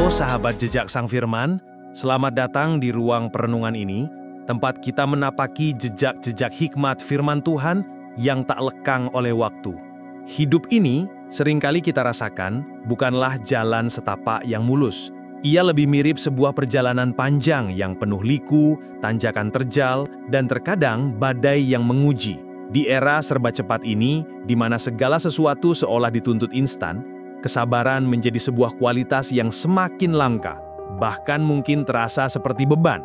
Halo sahabat jejak Sang Firman, selamat datang di ruang perenungan ini, tempat kita menapaki jejak-jejak hikmat firman Tuhan yang tak lekang oleh waktu. Hidup ini seringkali kita rasakan bukanlah jalan setapak yang mulus. Ia lebih mirip sebuah perjalanan panjang yang penuh liku, tanjakan terjal, dan terkadang badai yang menguji. Di era serba cepat ini, di mana segala sesuatu seolah dituntut instan, kesabaran menjadi sebuah kualitas yang semakin langka, bahkan mungkin terasa seperti beban.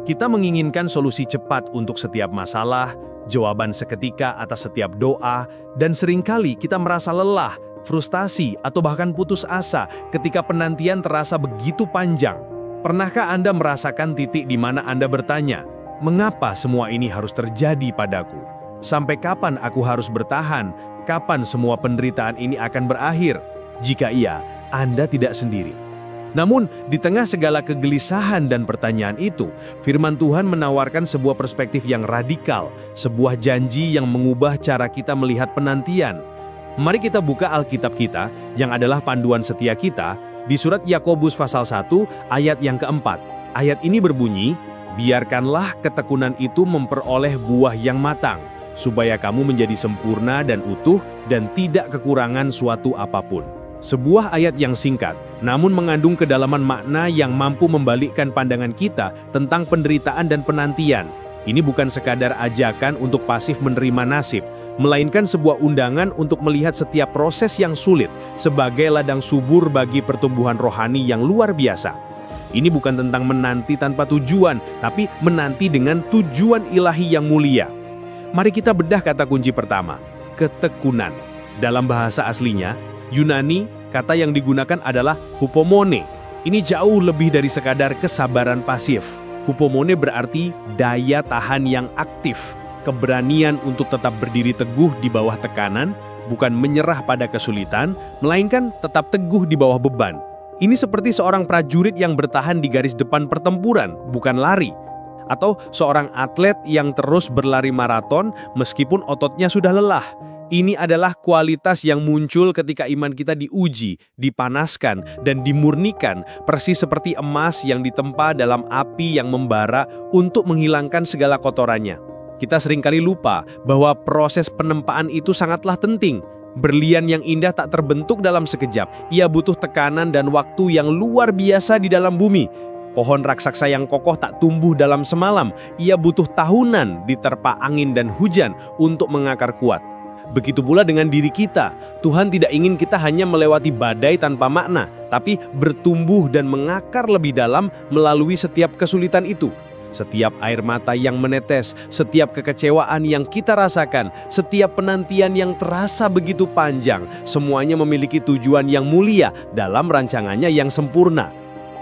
Kita menginginkan solusi cepat untuk setiap masalah, jawaban seketika atas setiap doa, dan seringkali kita merasa lelah, frustasi, atau bahkan putus asa ketika penantian terasa begitu panjang. Pernahkah Anda merasakan titik di mana Anda bertanya, "Mengapa semua ini harus terjadi padaku? Sampai kapan aku harus bertahan? Kapan semua penderitaan ini akan berakhir?" Jika iya, Anda tidak sendiri. Namun, di tengah segala kegelisahan dan pertanyaan itu, firman Tuhan menawarkan sebuah perspektif yang radikal, sebuah janji yang mengubah cara kita melihat penantian. Mari kita buka Alkitab kita, yang adalah panduan setia kita, di surat Yakobus pasal 1, ayat yang keempat. Ayat ini berbunyi, "Biarkanlah ketekunan itu memperoleh buah yang matang, supaya kamu menjadi sempurna dan utuh dan tidak kekurangan suatu apapun." Sebuah ayat yang singkat, namun mengandung kedalaman makna yang mampu membalikkan pandangan kita tentang penderitaan dan penantian. Ini bukan sekadar ajakan untuk pasif menerima nasib, melainkan sebuah undangan untuk melihat setiap proses yang sulit sebagai ladang subur bagi pertumbuhan rohani yang luar biasa. Ini bukan tentang menanti tanpa tujuan, tapi menanti dengan tujuan ilahi yang mulia. Mari kita bedah kata kunci pertama, ketekunan. Dalam bahasa aslinya, Yunani, kata yang digunakan adalah hupomone. Ini jauh lebih dari sekadar kesabaran pasif. Hupomone berarti daya tahan yang aktif, keberanian untuk tetap berdiri teguh di bawah tekanan, bukan menyerah pada kesulitan, melainkan tetap teguh di bawah beban. Ini seperti seorang prajurit yang bertahan di garis depan pertempuran, bukan lari. Atau seorang atlet yang terus berlari maraton meskipun ototnya sudah lelah. Ini adalah kualitas yang muncul ketika iman kita diuji, dipanaskan, dan dimurnikan, persis seperti emas yang ditempa dalam api yang membara untuk menghilangkan segala kotorannya. Kita seringkali lupa bahwa proses penempaan itu sangatlah penting. Berlian yang indah tak terbentuk dalam sekejap. Ia butuh tekanan dan waktu yang luar biasa di dalam bumi. Pohon raksasa yang kokoh tak tumbuh dalam semalam. Ia butuh tahunan diterpa angin dan hujan untuk mengakar kuat. Begitu pula dengan diri kita. Tuhan tidak ingin kita hanya melewati badai tanpa makna, tapi bertumbuh dan mengakar lebih dalam melalui setiap kesulitan itu. Setiap air mata yang menetes, setiap kekecewaan yang kita rasakan, setiap penantian yang terasa begitu panjang, semuanya memiliki tujuan yang mulia dalam rancangannya yang sempurna.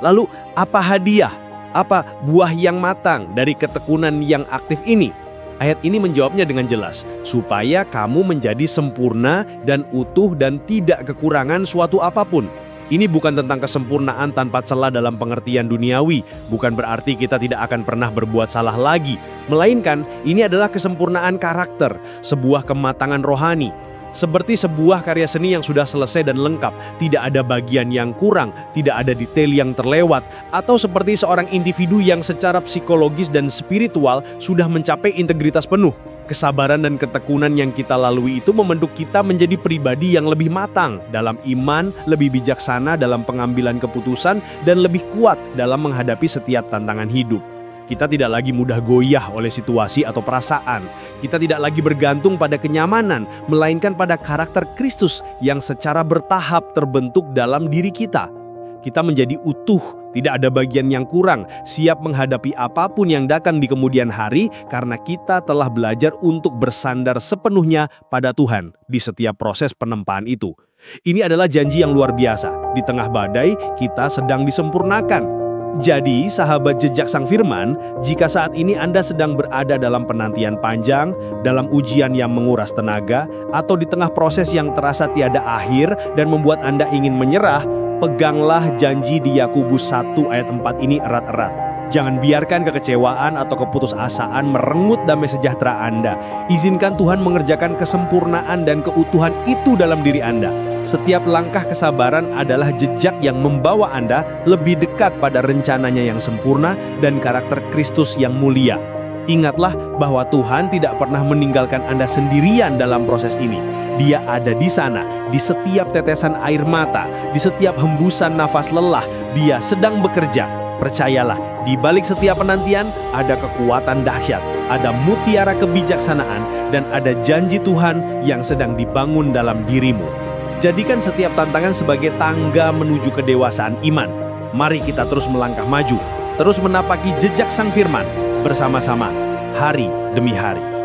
Lalu, apa hadiah? Apa buah yang matang dari ketekunan yang aktif ini? Ayat ini menjawabnya dengan jelas, supaya kamu menjadi sempurna dan utuh dan tidak kekurangan suatu apapun. Ini bukan tentang kesempurnaan tanpa celah dalam pengertian duniawi, bukan berarti kita tidak akan pernah berbuat salah lagi, melainkan ini adalah kesempurnaan karakter, sebuah kematangan rohani. Seperti sebuah karya seni yang sudah selesai dan lengkap, tidak ada bagian yang kurang, tidak ada detail yang terlewat, atau seperti seorang individu yang secara psikologis dan spiritual sudah mencapai integritas penuh. Kesabaran dan ketekunan yang kita lalui itu membentuk kita menjadi pribadi yang lebih matang dalam iman, lebih bijaksana dalam pengambilan keputusan, dan lebih kuat dalam menghadapi setiap tantangan hidup. Kita tidak lagi mudah goyah oleh situasi atau perasaan. Kita tidak lagi bergantung pada kenyamanan, melainkan pada karakter Kristus yang secara bertahap terbentuk dalam diri kita. Kita menjadi utuh, tidak ada bagian yang kurang, siap menghadapi apapun yang datang di kemudian hari karena kita telah belajar untuk bersandar sepenuhnya pada Tuhan di setiap proses penempaan itu. Ini adalah janji yang luar biasa. Di tengah badai, kita sedang disempurnakan. Jadi, sahabat jejak Sang Firman, jika saat ini Anda sedang berada dalam penantian panjang, dalam ujian yang menguras tenaga, atau di tengah proses yang terasa tiada akhir dan membuat Anda ingin menyerah, peganglah janji di Yakobus 1 ayat 4 ini erat-erat. Jangan biarkan kekecewaan atau keputusasaan merenggut damai sejahtera Anda. Izinkan Tuhan mengerjakan kesempurnaan dan keutuhan itu dalam diri Anda. Setiap langkah kesabaran adalah jejak yang membawa Anda lebih dekat pada rencananya yang sempurna dan karakter Kristus yang mulia. Ingatlah bahwa Tuhan tidak pernah meninggalkan Anda sendirian dalam proses ini. Dia ada di sana, di setiap tetesan air mata, di setiap hembusan nafas lelah. Dia sedang bekerja. Percayalah, di balik setiap penantian ada kekuatan dahsyat, ada mutiara kebijaksanaan, dan ada janji Tuhan yang sedang dibangun dalam dirimu. Jadikan setiap tantangan sebagai tangga menuju kedewasaan iman. Mari kita terus melangkah maju, terus menapaki jejak Sang Firman, bersama-sama, hari demi hari.